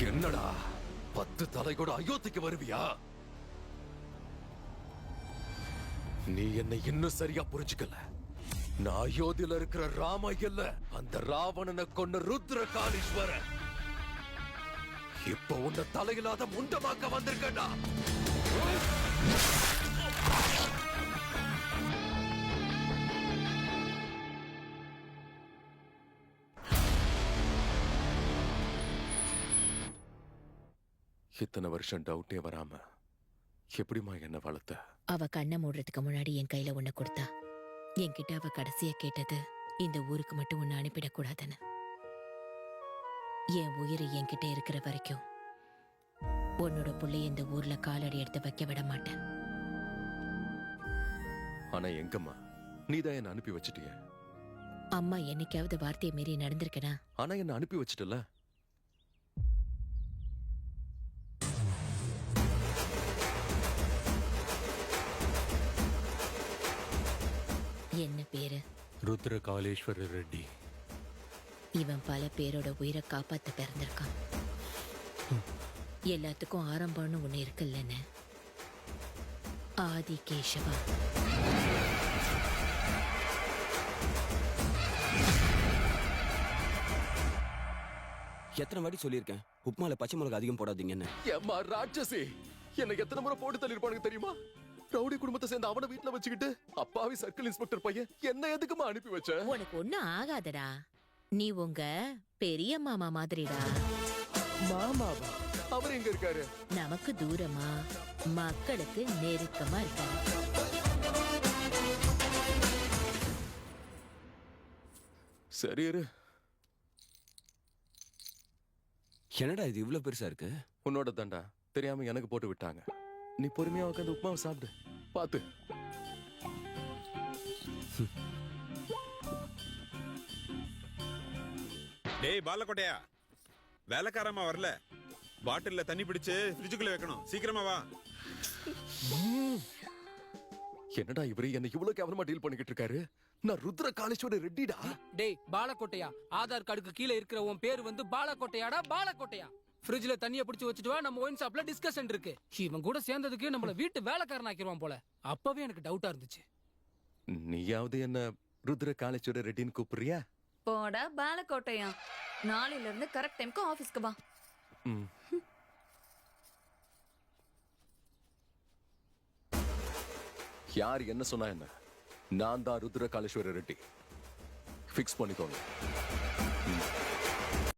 என்னடா 10 தலையோட அயோத்திக்கு வருவியா? நீ என்னை இன்னும் சரியா புரிஞ்சுக்கல. நான் அயோத்தியில இருக்கிற ராம இல்ல, அந்த ராவணனை கொன்ன ருத்ர காளீஸ்வரன். இப்ப உன்னை தலையில்லாத முண்டமாக்க வந்திருக்கா. இத்தனை வருஷம் டவுட்டே வராம எப்படிமா என்ன வளர்த்த? அவ கண்ணை மூடுறதுக்கு முன்னாடி என் கையில ஒண்ணு கொடுத்தா. என்கிட்ட அவ கடைசியா கேட்டது இந்த ஊருக்கு மட்டும் ஒண்ணு அனுப்பிடக்கூடாதுன்னு. என் உயிரை என்கிட்ட இருக்கிற வரைக்கும் உன்னோட புள்ளைய இந்த ஊர்ல காலடி எடுத்து வைக்க விட மாட்டேன். ஆனா எங்கம்மா, நீதான் என்ன அனுப்பி வச்சிட்டிய. அம்மா என்னைக்காவது வார்த்தையை மீறி நடந்திருக்கனா? ஆனா என்ன அனுப்பி வச்சிட்டல. என்ன பேரு? ருத்ர காளீஸ்வர ரெட்டி. இவன் பல பேரோட உயிரை காப்பாத்த பிறந்திருக்கான். எல்லாத்துக்கும் ஆரம்பம்னு ஒண்ணு இருக்குல்லன்னு. ஆதி கேசவா. எத்தனை வாட்டி சொல்லியிருக்கேன், உப்மால பச்சை மிளகா அதிகம் போடாதீங்கன்னு. ஏம்மா ராட்சசி, என்ன எத்தனை முறை போட்டு தள்ளிருப்பானுங்க தெரியுமா? ரவுடி குடும்பத்தை சேர்ந்து அவனை வீட்டுல வச்சுக்கிட்டு அப்பாவி சர்க்கிள் இன்ஸ்பெக்டர் பையன் என்ன எதுக்குமா அனுப்பி வச்ச? உனக்கு ஒண்ணும் ஆகாதடா. நீ உங்க பெரிய மாமா மாதிரிடா. மாமாவா? அவர் எங்க இருக்காரு? நமக்கு தூரமா, மக்களுக்கு நெருக்கமா இருக்காரு. சரி இரு. என்னடா இது இவ்வளவு பெருசா இருக்கு? உன்னோட தண்டா தெரியாம எனக்கு போட்டு விட்டாங்க. நீ பொறுமையா உட்காந்து உப்புமாவை சாப்பிடு. பாத்து. டேய் பாலக்கோட்டையா, வேலைக்காரமா வரல. பாட்டில்ல தண்ணி பிடிச்சு ஃப்ரிட்ஜுக்குள்ள வைக்கணும். சீக்கிரமா வா. என்னடா இவரு என்ன இவ்வளவு கேவலமா டீல் பண்ணிக்கிட்டு இருக்காரு? நான் ருத்ர காளீஸ்வர ரெட்டிடா. டேய் பாலக்கோட்டையா, ஆதார் கார்டுக்கு கீழே இருக்கிற உன் பேரு வந்து பாலக்கோட்டையாடா. பாலக்கோட்டையா, ஃப்ரிட்ஜ்ல தண்ணிய பிடிச்சு வச்சுட்டு வா, நம்ம ஒயின் ஷாப்ல டிஸ்கஷன் இருக்கு. இவன் கூட சேர்ந்ததுக்கு நம்மள வீட்டு வேலைக்காரன் ஆக்கிடுவான் போல. அப்பவே எனக்கு டவுட்டா இருந்துச்சு. நீயாவது என்ன ருத்ர காளீஸ்வர ரெட்டின்னு கூப்பிடுறியா? போடா பாலக்கோட்டையா, நாளையில இருந்து கரெக்ட் டைம்க்கு ஆபீஸ்க்கு வா. யார் என்ன சொன்னா என்ன? நான் தான் ருத்ர காளீஸ்வர ரெட்டி. ஃபிக்ஸ் பண்ணிக்கோங்க.